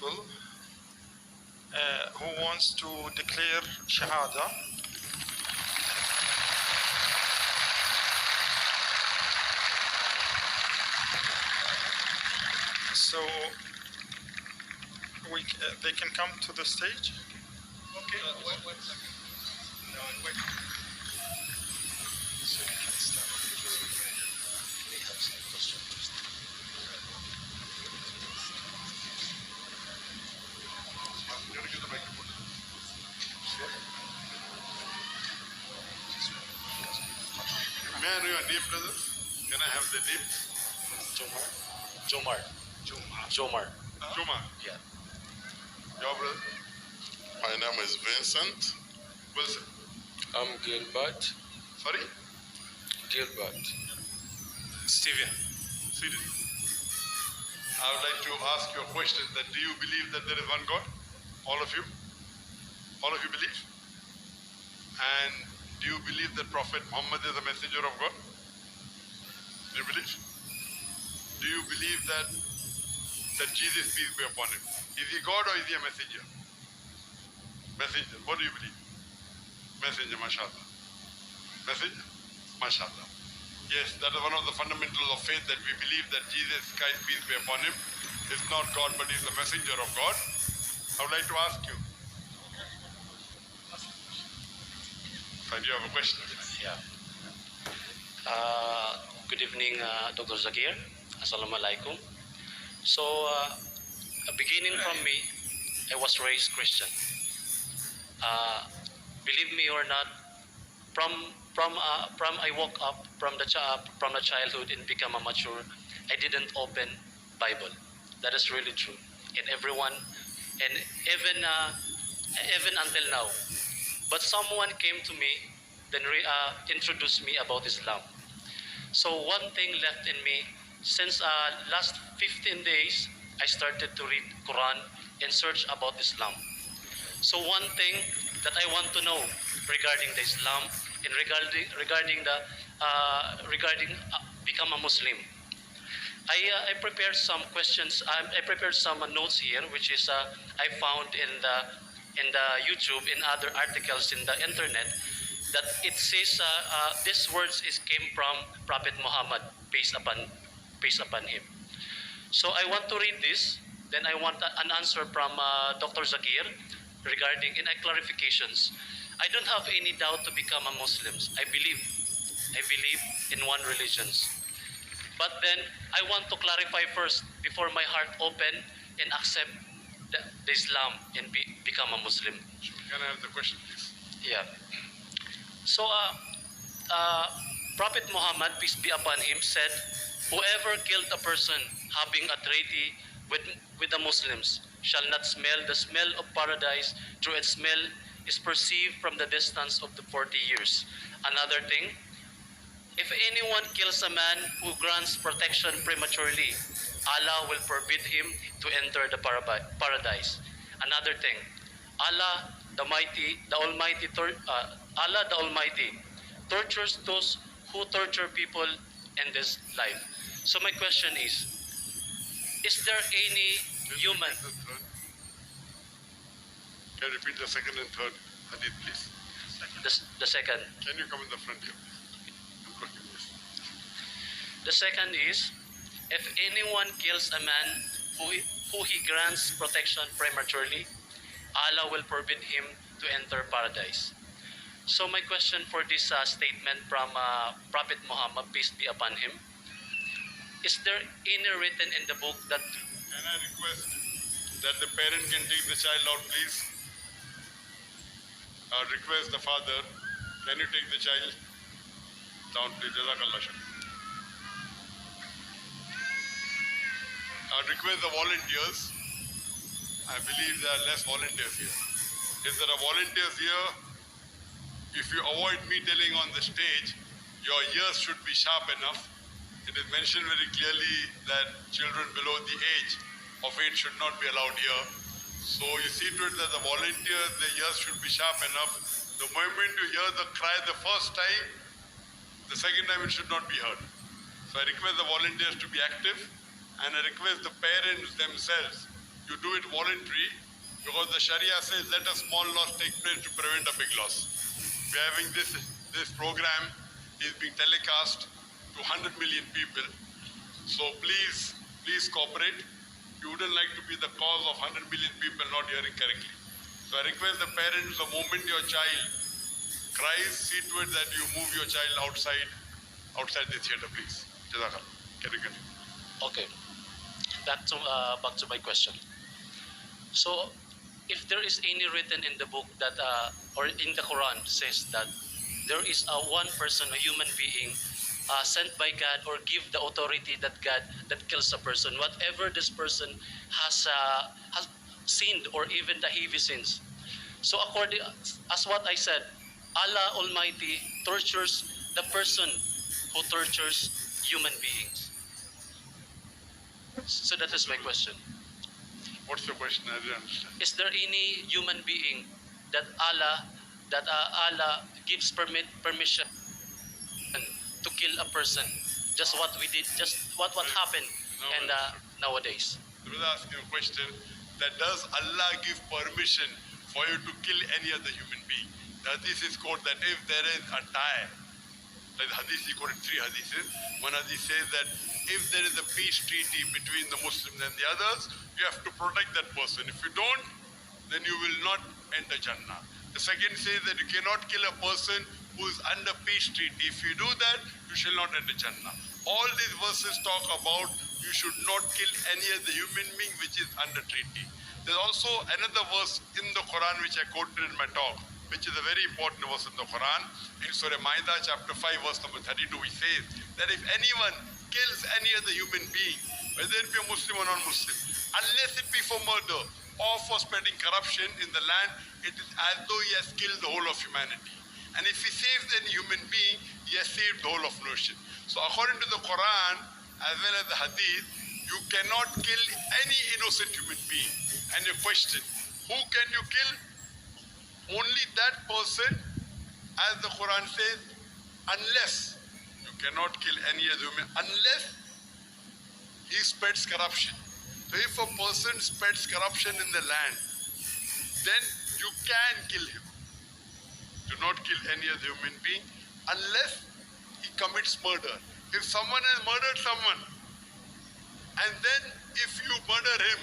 people who wants to declare Shahada. So they can come to the stage. Okay. Wait a second. No, wait. So you can start. We have some questions. May I know your name, brother? Can I have the name? Jomar. Juma. Yeah. Your brother? My name is Vincent. Wilson. I'm Gilbert. Sorry? Gilbert. Steven. Steven. I would like to ask you a question that do you believe that there is one God? All of you? All of you believe? And do you believe that Prophet Muhammad is a messenger of God? Do you believe? Do you believe that Jesus, peace be upon him, is he God or is he a messenger? Messenger. What do you believe? Messenger, mashallah. Messenger? Mashallah. Yes, that is one of the fundamentals of faith, that we believe that Jesus Christ, peace be upon him, is not God but is the messenger of God. I would like to ask you. Do you have a question? Yeah. Good evening, Dr. Zakir. Assalamu alaikum. So, beginning from me, I was raised Christian. Believe me or not, from I woke up from the childhood and become a mature, I didn't open Bible. That is really true. And everyone, and even until now. But someone came to me, then introduced me about Islam. So one thing left in me, since last 15 days, I started to read Quran and search about Islam. So one thing that I want to know regarding the Islam and regarding become a Muslim, I prepared some questions. I prepared some notes here, which is I found in the YouTube, in other articles in the internet, that it says these words came from Prophet Muhammad, peace upon him. So I want to read this. Then I want an answer from Dr. Zakir regarding clarifications. I don't have any doubt to become a Muslim. I believe in one religion. But then I want to clarify first before my heart open and accept the Islam and become a Muslim. Can I have the question, please? Yeah. So Prophet Muhammad, peace be upon him, said, whoever killed a person having a treaty with the Muslims shall not smell the smell of paradise, through its smell is perceived from the distance of the 40 years. Another thing, if anyone kills a man who grants protection prematurely, Allah will forbid him to enter the paradise. Another thing, Allah the Almighty tortures those who torture people in this life. So my question is there any human? Can you repeat the second and third hadith, please? The second. Can you come in the front here, please? The second is, if anyone kills a man who he grants protection prematurely, Allah will forbid him to enter paradise. So my question for this statement from Prophet Muhammad, peace be upon him, is there any written in the book that... Can I request that the parent can take the child out, please? I request the father, can you take the child down, please? Jazakallah shukr. I request the volunteers. I believe there are less volunteers here. If there are volunteers here, if you avoid me telling on the stage, your ears should be sharp enough. It is mentioned very clearly that children below the age of 8 should not be allowed here. So you see to it that the volunteers, their ears should be sharp enough. The moment you hear the cry the first time, the second time it should not be heard. So I request the volunteers to be active, and I request the parents themselves you do it voluntary, because the Sharia says let a small loss take place to prevent a big loss. We are having this program is being telecast to 100 million people. So please cooperate. You wouldn't like to be the cause of 100 million people not hearing correctly. So I request the parents, the moment your child cries, see to it that you move your child outside the theater, please. Jazakallah. Can you continue? Okay. Back to my question. So, if there is any written in the book that or in the Quran says that there is a one person, a human being, sent by God or give the authority that kills a person, whatever this person has sinned or even the heavy sins. So according as what I said, Allah Almighty tortures the person who tortures human beings. So that is my question. What's your question? I didn't understand. Is there any human being that Allah gives permission to kill a person? Just what we did, just what happened, No, and nowadays. I was asking a question that does Allah give permission for you to kill any other human being? The hadith is quote that if there is a tie, like the hadith, he quoted 3 hadiths. One hadith says that if there is a peace treaty between the Muslims and the others, you have to protect that person. If you don't, then you will not enter Jannah. The second says that you cannot kill a person who is under peace treaty. If you do that, you shall not enter Jannah. All these verses talk about you should not kill any other human being which is under treaty. There's also another verse in the Quran which I quoted in my talk, which is a very important verse in the Quran. In Surah Ma'idah chapter 5 verse number 32, which says that if anyone kills any other human being, whether it be a Muslim or non-Muslim, unless it be for murder or for spreading corruption in the land, it is as though he has killed the whole of humanity. And if he saves any human being, he has saved the whole of nation. So according to the Quran as well as the Hadith, you cannot kill any innocent human being. And your question, who can you kill? Only that person, as the Quran says, unless you cannot kill any other human, unless he spreads corruption. So if a person spreads corruption in the land, then you can kill him. Do not kill any other human being unless he commits murder. If someone has murdered someone, and then if you murder him,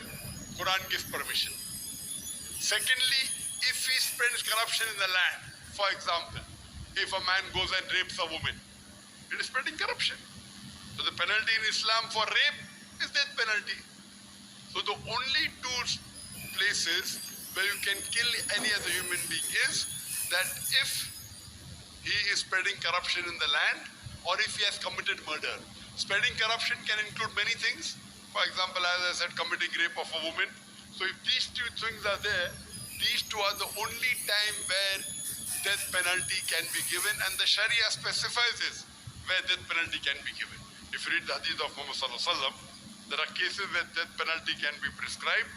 Quran gives permission. Secondly, if he spreads corruption in the land, for example, if a man goes and rapes a woman, it is spreading corruption. So the penalty in Islam for rape is death penalty. So the only 2 places where you can kill any other human being is that if he is spreading corruption in the land or if he has committed murder. Spreading corruption can include many things. For example, as I said, committing rape of a woman. So if these 2 things are there, these 2 are the only time where death penalty can be given, and the Sharia specifies this, where death penalty can be given. If you read the hadith of Muhammad sallallahu alaihi wasallam, there are cases where death penalty can be prescribed.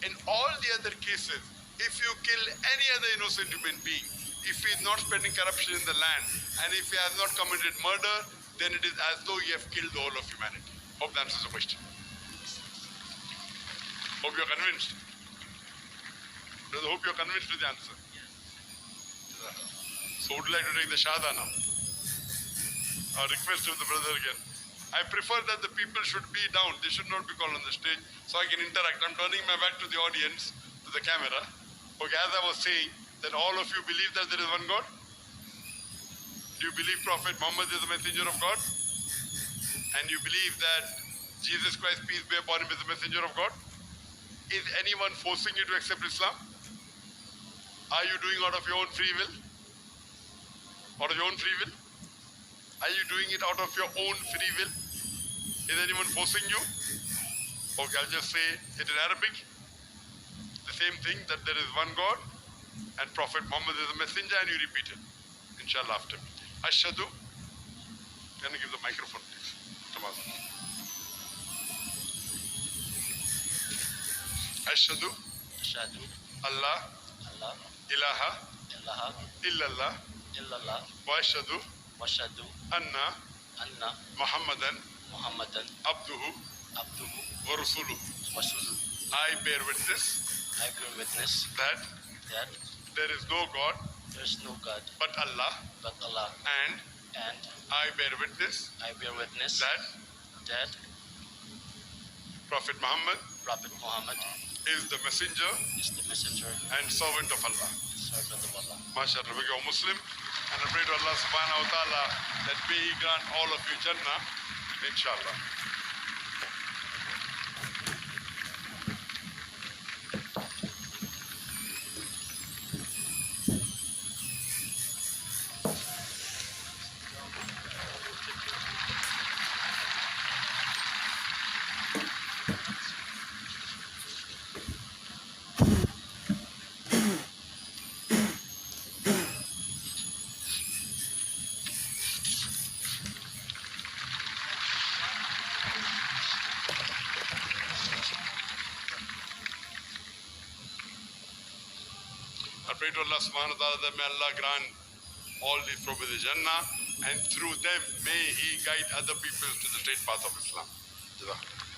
In all the other cases, if you kill any other innocent human being, if he is not spreading corruption in the land, and if he has not committed murder, then it is as though you have killed the whole of humanity. Hope that answers the question. Hope you're convinced. Brother, hope you're convinced with the answer. So would you like to take the Shahada now? Our request of the brother again. I prefer that the people should be down. They should not be called on the stage so I can interact. I'm turning my back to the audience, to the camera. Okay, as I was saying, that all of you believe that there is one God? Do you believe Prophet Muhammad is the messenger of God? And you believe that Jesus Christ, peace be upon him, is the messenger of God? Is anyone forcing you to accept Islam? Are you doing out of your own free will? Out of your own free will? Are you doing it out of your own free will? Is anyone forcing you? Okay, I'll just say it in Arabic. The same thing, that there is one God and Prophet Muhammad is a messenger, and you repeat it. Inshallah after me. Ashhadu. Can you give the microphone, please? Tamam. Ashhadu Ashhadu Allah Allah ilaha ilaha illallah illallah wa ashhadu wa ashhadu anna anna Muhammadan Muhammadan abduhu abduhu wa rasuluhu. wa rasuluhu. I bear witness I bear witness that that there is no God there is no God but Allah, but Allah, and and I bear witness I bear witness that that Prophet Muhammad Prophet Muhammad is the messenger is the messenger and servant of Allah. and servant of Allah. MashaAllah, we go Muslim, and I pray to Allah subhanahu wa ta'ala that may He grant all of you Jannah, inshallah. I pray to Allah subhanahu wa ta'ala that may Allah grant all these from the Jannah, and through them may He guide other people to the straight path of Islam. Jazakallah.